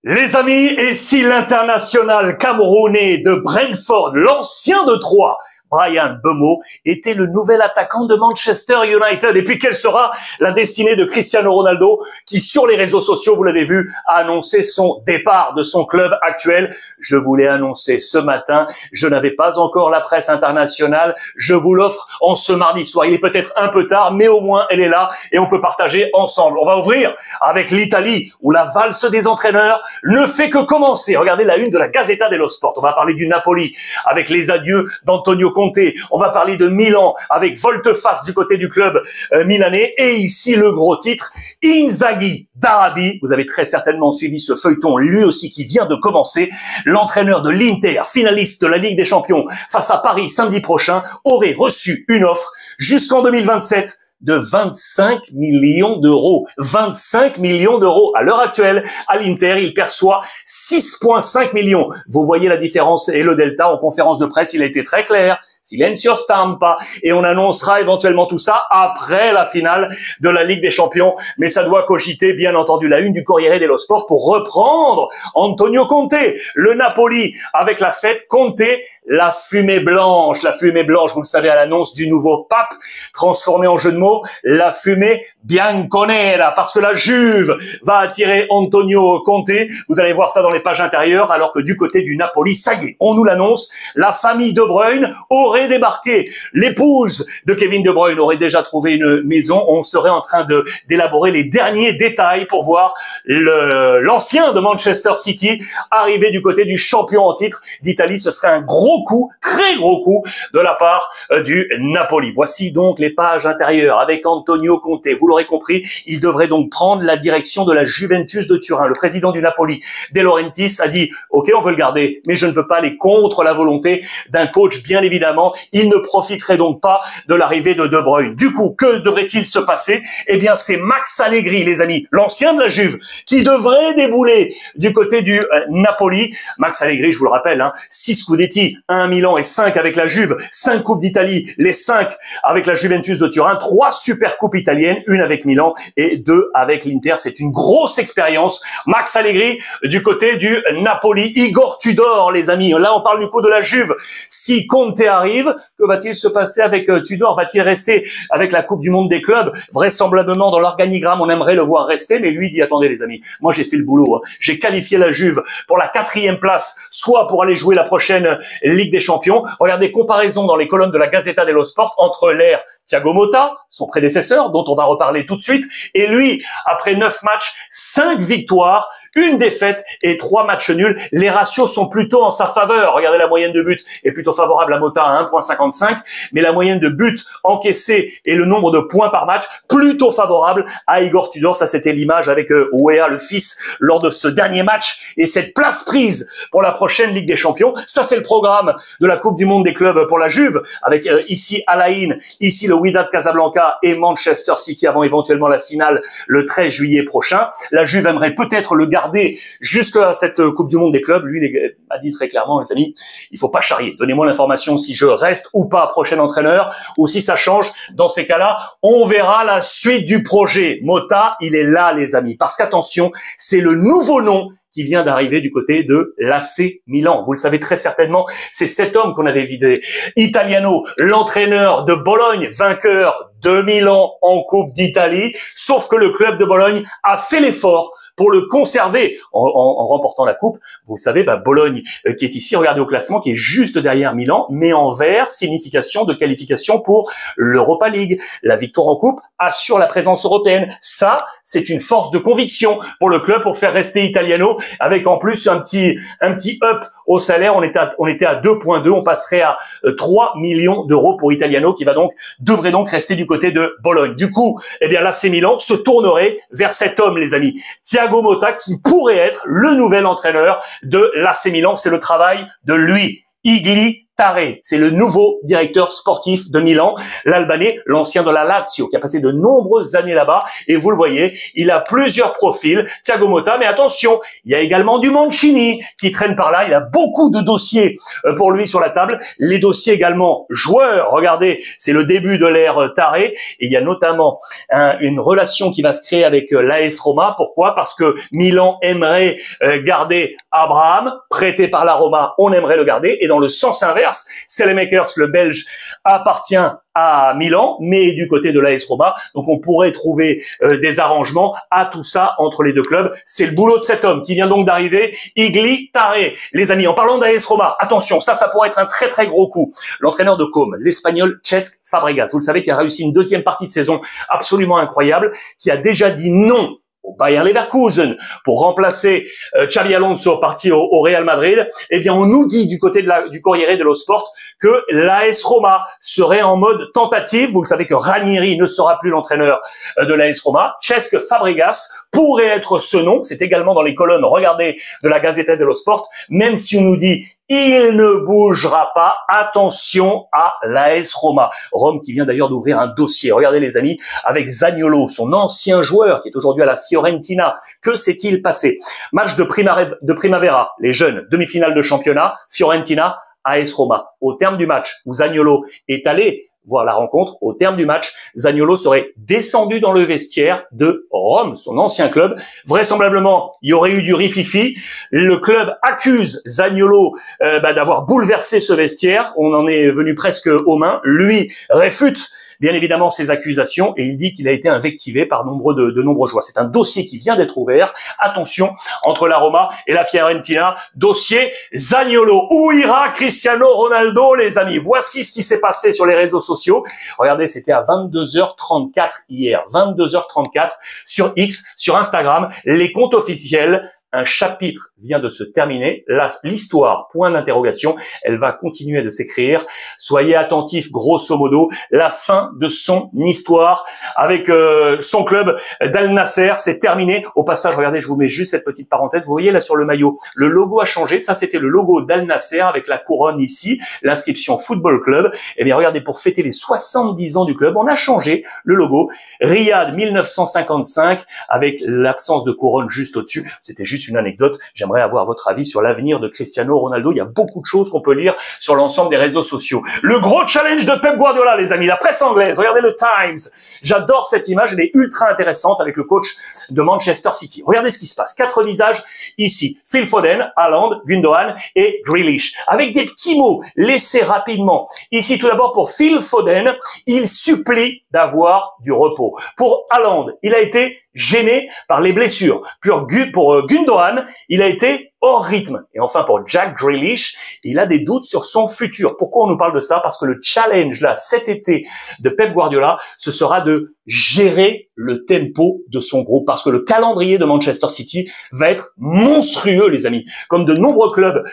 Les amis, et si l'international camerounais de Brentford, l'ancien de Troyes, Bryan Mbeumo, était le nouvel attaquant de Manchester United? Et puis, quelle sera la destinée de Cristiano Ronaldo, qui, sur les réseaux sociaux, vous l'avez vu, a annoncé son départ de son club actuel? Je vous l'ai annoncé ce matin. Je n'avais pas encore la presse internationale. Je vous l'offre en ce mardi soir. Il est peut-être un peu tard, mais au moins, elle est là et on peut partager ensemble. On va ouvrir avec l'Italie, où la valse des entraîneurs ne fait que commencer. Regardez la une de la Gazzetta dello Sport. On va parler du Napoli avec les adieux d'Antonio Conte. On va parler de Milan avec volte-face du côté du club milanais. Et ici, le gros titre, Inzaghi d'Arabie. Vous avez très certainement suivi ce feuilleton, lui aussi, qui vient de commencer. L'entraîneur de l'Inter, finaliste de la Ligue des Champions face à Paris samedi prochain, aurait reçu une offre jusqu'en 2027 de 25 millions d'euros. 25 millions d'euros. À l'heure actuelle, à l'Inter, il perçoit 6,5 millions. Vous voyez la différence et le delta. En conférence de presse, il a été très clair. Silenzio stampa. Et on annoncera éventuellement tout ça après la finale de la Ligue des Champions. Mais ça doit cogiter, bien entendu, la une du Corriere dello Sport pour reprendre Antonio Conte. Le Napoli avec la fête. Conte, la fumée blanche. La fumée blanche, vous le savez, à l'annonce du nouveau pape, transformé en jeu de mots, la fumée bianconera. Parce que la Juve va attirer Antonio Conte. Vous allez voir ça dans les pages intérieures, alors que du côté du Napoli, ça y est, on nous l'annonce, la famille De Bruyne aurait débarqué. L'épouse de Kevin De Bruyne aurait déjà trouvé une maison. On serait en train d'élaborer les derniers détails pour voir l'ancien de Manchester City arriver du côté du champion en titre d'Italie. Ce serait un gros coup, très gros coup de la part du Napoli. Voici donc les pages intérieures avec Antonio Conte. Vous l'aurez compris, il devrait donc prendre la direction de la Juventus de Turin. Le président du Napoli, De Laurentiis, a dit « Ok, on veut le garder, mais je ne veux pas aller contre la volonté d'un coach, bien évidemment. » Il ne profiterait donc pas de l'arrivée de De Bruyne. Du coup, que devrait-il se passer? Eh bien, c'est Max Allegri, les amis, l'ancien de la Juve, qui devrait débouler du côté du Napoli. Max Allegri, je vous le rappelle, 6 Scudetti, 1 à Milan et 5 avec la Juve, 5 Coupes d'Italie, les 5 avec la Juventus de Turin, 3 Super Coupes italiennes, 1 avec Milan et 2 avec l'Inter. C'est une grosse expérience. Max Allegri du côté du Napoli. Igor Tudor, les amis. Là, on parle du coup de la Juve. Si Conte arrive, que va-t-il se passer avec Tudor? Va-t-il rester avec la Coupe du Monde des clubs? Vraisemblablement, dans l'organigramme, on aimerait le voir rester, mais lui dit, attendez les amis, moi j'ai fait le boulot, j'ai qualifié la Juve pour la 4e place, soit pour aller jouer la prochaine Ligue des Champions. Regardez, comparaison dans les colonnes de la Gazzetta dello Sport entre l'ère Thiago Motta, son prédécesseur, dont on va reparler tout de suite, et lui, après 9 matchs, 5 victoires, 1 défaite et 3 matchs nuls. Les ratios sont plutôt en sa faveur. Regardez, la moyenne de buts est plutôt favorable à Motta à 1,55, mais la moyenne de buts encaissés et le nombre de points par match plutôt favorable à Igor Tudor. Ça, c'était l'image avec Weah, le fils, lors de ce dernier match et cette place prise pour la prochaine Ligue des Champions. Ça, c'est le programme de la Coupe du Monde des clubs pour la Juve, avec ici Al Ain, ici le Wydad Casablanca et Manchester City avant éventuellement la finale le 13 juillet prochain. La Juve aimerait peut-être le garder jusqu'à cette Coupe du Monde des clubs. Lui, il a dit très clairement, les amis, il faut pas charrier. Donnez-moi l'information si je reste ou pas prochain entraîneur, ou si ça change. Dans ces cas-là, on verra la suite du projet. Motta, il est là, les amis. Parce qu'attention, c'est le nouveau nom qui vient d'arriver du côté de l'AC Milan. Vous le savez très certainement, c'est cet homme qu'on avait vidé. Italiano, l'entraîneur de Bologne, vainqueur de Milan en Coupe d'Italie. Sauf que le club de Bologne a fait l'effort pour le conserver en remportant la coupe. Vous savez, Bologne qui est ici, regardez au classement, qui est juste derrière Milan, mais en vert, signification de qualification pour l'Europa League. La victoire en coupe assure la présence européenne. Ça, c'est une force de conviction pour le club pour faire rester Italiano, avec en plus un petit up au salaire. On était à 2,2, on passerait à 3 millions d'euros pour Italiano, qui devrait donc rester du côté de Bologne. Du coup, eh bien, l'AC Milan se tournerait vers cet homme, les amis. Thiago Motta, qui pourrait être le nouvel entraîneur de l'AC Milan. C'est le travail de lui, Igli Tare, c'est le nouveau directeur sportif de Milan, l'Albanais, l'ancien de la Lazio, qui a passé de nombreuses années là-bas. Et vous le voyez, il a plusieurs profils. Thiago Motta, mais attention, il y a également du Mancini qui traîne par là. Il a beaucoup de dossiers pour lui sur la table. Les dossiers également joueurs. Regardez, c'est le début de l'ère Tare. Et il y a notamment une relation qui va se créer avec l'AS Roma. Pourquoi? Parce que Milan aimerait garder Abraham, prêté par la Roma, on aimerait le garder. Et dans le sens inverse, Saelemaekers, le Belge, appartient à Milan, mais du côté de l'AS Roma. Donc on pourrait trouver des arrangements à tout ça entre les deux clubs. C'est le boulot de cet homme qui vient donc d'arriver, Igli Tare. Les amis, en parlant d'AS Roma, attention, ça pourrait être un très très gros coup. L'entraîneur de Côme, l'Espagnol Cesc Fabregas, vous le savez, qui a réussi une deuxième partie de saison absolument incroyable, qui a déjà dit non au Bayer Leverkusen pour remplacer Xabi Alonso parti au Real Madrid. Eh bien, on nous dit du côté du Corriere dello Sport que l'AS Roma serait en mode tentative. Vous le savez que Ranieri ne sera plus l'entraîneur de l'AS Roma. Cesc Fabregas pourrait être ce nom. C'est également dans les colonnes, regardez, de la Gazzetta dello Sport. Même si on nous dit il ne bougera pas. Attention à l'AS Roma. Rome qui vient d'ailleurs d'ouvrir un dossier. Regardez les amis, avec Zaniolo, son ancien joueur qui est aujourd'hui à la Fiorentina. Que s'est-il passé? Match de Primavera, les jeunes, demi-finale de championnat, Fiorentina, AS Roma. Au terme du match où Zaniolo est allé voir la rencontre, au terme du match, Zaniolo serait descendu dans le vestiaire de Rome, son ancien club. Vraisemblablement, il y aurait eu du rififi. Le club accuse Zaniolo d'avoir bouleversé ce vestiaire. On en est venu presque aux mains. Lui réfute bien évidemment ces accusations et il dit qu'il a été invectivé par de nombreux joueurs. C'est un dossier qui vient d'être ouvert. Attention, entre la Roma et la Fiorentina, dossier Zaniolo. Où ira Cristiano Ronaldo, les amis? Voici ce qui s'est passé sur les réseaux sociaux. Regardez, c'était à 22h34 hier. 22h34 sur X, sur Instagram, les comptes officiels. Un chapitre vient de se terminer. L'histoire, point d'interrogation, elle va continuer de s'écrire. Soyez attentifs, grosso modo, la fin de son histoire avec son club d'Al Nasser, c'est terminé. Au passage, regardez, je vous mets juste cette petite parenthèse. Vous voyez là sur le maillot, le logo a changé. Ça, c'était le logo d'Al Nasser avec la couronne ici, l'inscription Football Club. Eh bien, regardez, pour fêter les 70 ans du club, on a changé le logo. Riyad 1955 avec l'absence de couronne juste au-dessus. C'était juste une anecdote. J'aimerais avoir votre avis sur l'avenir de Cristiano Ronaldo. Il y a beaucoup de choses qu'on peut lire sur l'ensemble des réseaux sociaux. Le gros challenge de Pep Guardiola, les amis, la presse anglaise. Regardez le Times. J'adore cette image. Elle est ultra intéressante avec le coach de Manchester City. Regardez ce qui se passe. 4 visages ici. Phil Foden, Haaland, Gundogan et Grealish. Avec des petits mots laissés rapidement. Ici, tout d'abord, pour Phil Foden, il supplie d'avoir du repos. Pour Haaland, il a été gêné par les blessures. Pour Gundogan, il a été hors rythme. Et enfin, pour Jack Grealish, il a des doutes sur son futur. Pourquoi on nous parle de ça? Parce que le challenge, là, cet été, de Pep Guardiola, ce sera de gérer le tempo de son groupe. Parce que le calendrier de Manchester City va être monstrueux, les amis. Comme de nombreux clubs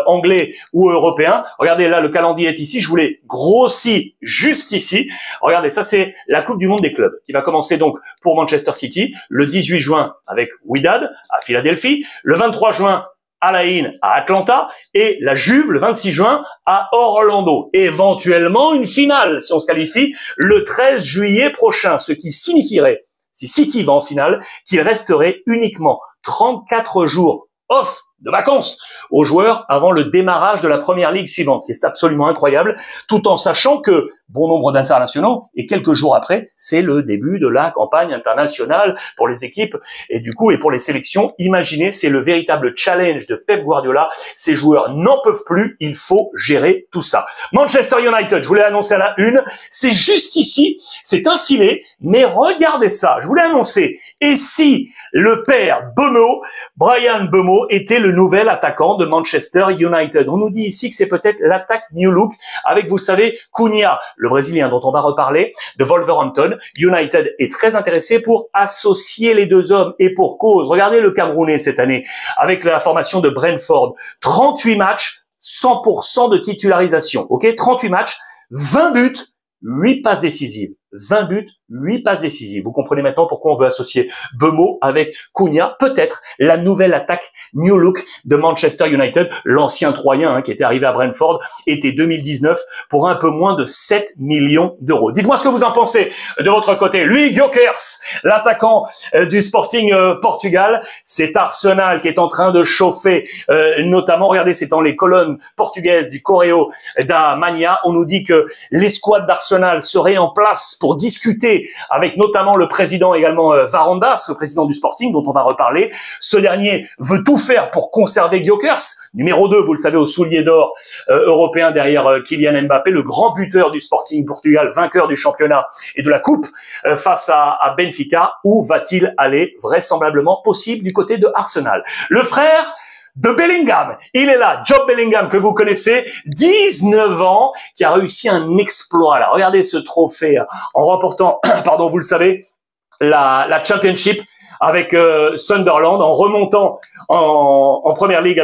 anglais ou européens. Regardez, là, le calendrier est ici. Je vous l'ai grossi juste ici. Regardez, ça, c'est la Coupe du Monde des clubs qui va commencer donc pour Manchester City le 18 juin avec Wydad à Philadelphie, le 23 juin Al Ain à Atlanta et la Juve le 26 juin à Orlando. Éventuellement une finale si on se qualifie le 13 juillet prochain, ce qui signifierait, si City va en finale, qu'il resterait uniquement 34 jours off de vacances aux joueurs avant le démarrage de la première ligue suivante, qui est absolument incroyable, tout en sachant que bon nombre d'internationaux, et quelques jours après, c'est le début de la campagne internationale pour les équipes, et du coup, et pour les sélections. Imaginez, c'est le véritable challenge de Pep Guardiola. Ces joueurs n'en peuvent plus, il faut gérer tout ça. Manchester United, je vous l'ai annoncé à la une, c'est juste ici, c'est un filet, mais regardez ça, je vous l'ai annoncé. Et si le père Mbeumo, Bryan Mbeumo, était le nouvel attaquant de Manchester United? On nous dit ici que c'est peut-être l'attaque New Look avec, vous savez, Cunha, le Brésilien dont on va reparler, de Wolverhampton. United est très intéressé pour associer les deux hommes et pour cause. Regardez le Camerounais cette année avec la formation de Brentford. 38 matchs, 100% de titularisation. Ok, 38 matchs, 20 buts, 8 passes décisives. 20 buts, 8 passes décisives. Vous comprenez maintenant pourquoi on veut associer Mbeumo avec Cunha, peut-être la nouvelle attaque New Look de Manchester United, l'ancien Troyen qui était arrivé à Brentford, été 2019 pour un peu moins de 7 millions d'euros. Dites-moi ce que vous en pensez de votre côté. Louis Gyökeres, l'attaquant du Sporting Portugal, c'est Arsenal qui est en train de chauffer, notamment, regardez, c'est dans les colonnes portugaises du Correo da Manhã, on nous dit que l'escouade d'Arsenal serait en place pour discuter avec notamment le président également Varandas, le président du Sporting, dont on va reparler. Ce dernier veut tout faire pour conserver Gyökeres, numéro 2, vous le savez, au soulier d'or européen derrière Kylian Mbappé, le grand buteur du Sporting Portugal, vainqueur du championnat et de la coupe face à Benfica. Où va-t-il aller? Vraisemblablement possible du côté de Arsenal. Le frère de Bellingham, il est là, Job Bellingham, que vous connaissez, 19 ans, qui a réussi un exploit. Là, regardez ce trophée en remportant, pardon, vous le savez, la Championship avec Sunderland, en remontant en Premier League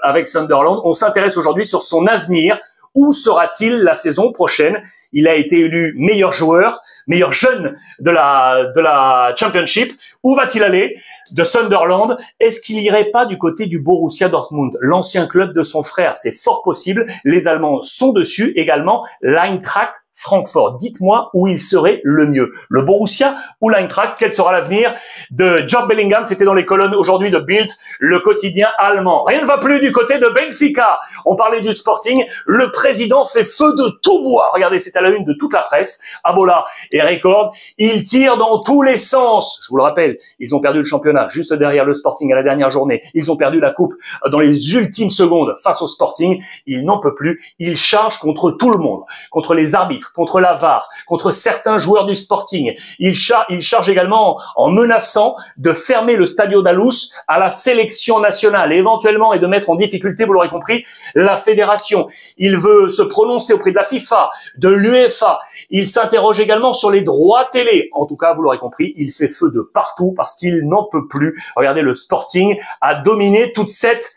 avec Sunderland. On s'intéresse aujourd'hui sur son avenir. Où sera-t-il la saison prochaine? Il a été élu meilleur joueur, meilleur jeune de la Championship. Où va-t-il aller? De Sunderland, est-ce qu'il irait pas du côté du Borussia Dortmund, l'ancien club de son frère? C'est fort possible. Les Allemands sont dessus. Également, l'Eintracht Francfort. Dites-moi où il serait le mieux. Le Borussia ou l'Eintracht? Quel sera l'avenir de Job Bellingham? C'était dans les colonnes aujourd'hui de Bild, le quotidien allemand. Rien ne va plus du côté de Benfica. On parlait du Sporting. Le président fait feu de tout bois. Regardez, c'est à la une de toute la presse. Abola et Record. Il tire dans tous les sens. Je vous le rappelle, ils ont perdu le championnat juste derrière le Sporting à la dernière journée. Ils ont perdu la coupe dans les ultimes secondes face au Sporting. Il n'en peut plus. Il charge contre tout le monde. Contre les arbitres, contre la VAR, contre certains joueurs du Sporting. Il charge également en menaçant de fermer le Stadio da Luz à la sélection nationale, éventuellement, et de mettre en difficulté, vous l'aurez compris, la fédération. Il veut se prononcer auprès de la FIFA, de l'UEFA. Il s'interroge également sur les droits télé. En tout cas, vous l'aurez compris, il fait feu de partout parce qu'il n'en peut plus. Regardez, le Sporting a dominé toute cette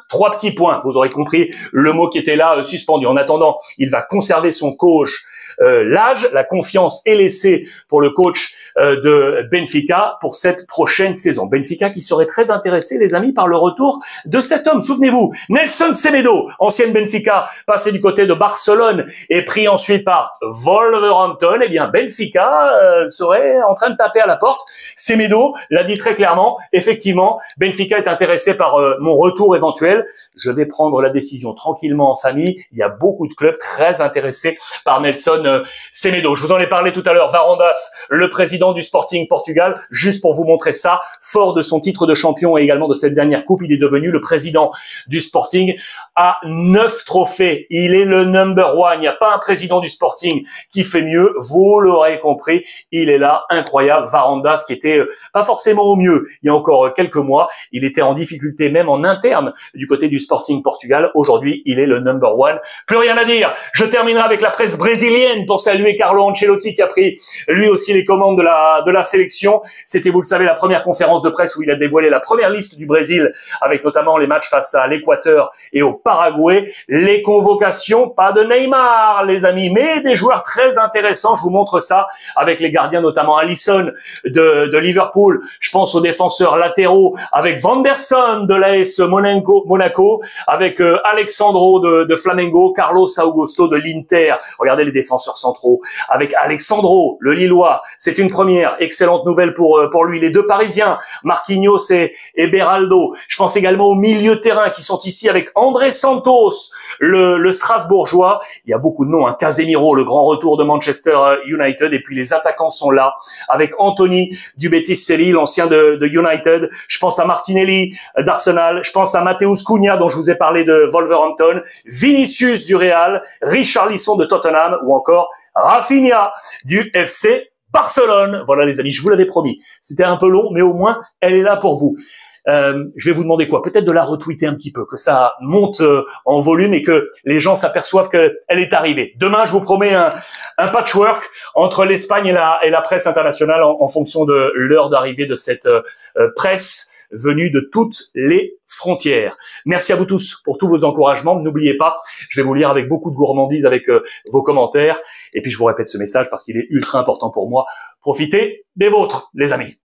trois petits points. Vous aurez compris le mot qui était là, suspendu. En attendant, il va conserver son coach. L'âge, la confiance est laissée pour le coach de Benfica pour cette prochaine saison. Benfica qui serait très intéressé, les amis, par le retour de cet homme. Souvenez-vous, Nelson Semedo, ancienne Benfica, passé du côté de Barcelone et pris ensuite par Wolverhampton. Eh bien, Benfica serait en train de taper à la porte. Semedo l'a dit très clairement. Effectivement, Benfica est intéressé par mon retour éventuel. Je vais prendre la décision tranquillement en famille. Il y a beaucoup de clubs très intéressés par Nelson Semedo. Je vous en ai parlé tout à l'heure. Varandas, le président du Sporting Portugal, juste pour vous montrer ça, fort de son titre de champion et également de cette dernière coupe, il est devenu le président du Sporting à 9 trophées. Il est le number one. Il n'y a pas un président du Sporting qui fait mieux. Vous l'aurez compris, il est là, incroyable. Varandas qui était pas forcément au mieux il y a encore quelques mois. Il était en difficulté même en interne du côté du Sporting Portugal. Aujourd'hui, il est le number one. Plus rien à dire. Je terminerai avec la presse brésilienne pour saluer Carlo Ancelotti qui a pris lui aussi les commandes de la sélection. C'était, vous le savez, la première conférence de presse où il a dévoilé la première liste du Brésil avec notamment les matchs face à l'Équateur et au Paraguay. Les convocations, pas de Neymar, les amis, mais des joueurs très intéressants. Je vous montre ça avec les gardiens, notamment Alisson de Liverpool. Je pense aux défenseurs latéraux avec Vanderson de l'AS Monaco, avec Alexandro de Flamengo, Carlos Augusto de l'Inter. Regardez les défenseurs centraux avec Alexandro, le Lillois. C'est une première. Excellente nouvelle pour lui. Les deux Parisiens, Marquinhos et Beraldo. Je pense également aux milieux de terrain qui sont ici avec André Santos, le Strasbourgeois. Il y a beaucoup de noms, hein. Casemiro, le grand retour de Manchester United. Et puis les attaquants sont là avec Anthony du Betis Séville, l'ancien de United. Je pense à Martinelli d'Arsenal. Je pense à Matheus Cunha dont je vous ai parlé de Wolverhampton. Vinicius du Real. Richarlison de Tottenham ou encore Rafinha du FC Barcelone. Voilà les amis, je vous l'avais promis. C'était un peu long, mais au moins, elle est là pour vous. Je vais vous demander quoi? Peut-être de la retweeter un petit peu, que ça monte en volume et que les gens s'aperçoivent qu'elle est arrivée. Demain, je vous promets un patchwork entre l'Espagne et la presse internationale en fonction de l'heure d'arrivée de cette presse venus de toutes les frontières. Merci à vous tous pour tous vos encouragements. N'oubliez pas, je vais vous lire avec beaucoup de gourmandise avec vos commentaires. Et puis je vous répète ce message parce qu'il est ultra important pour moi. Profitez des vôtres, les amis.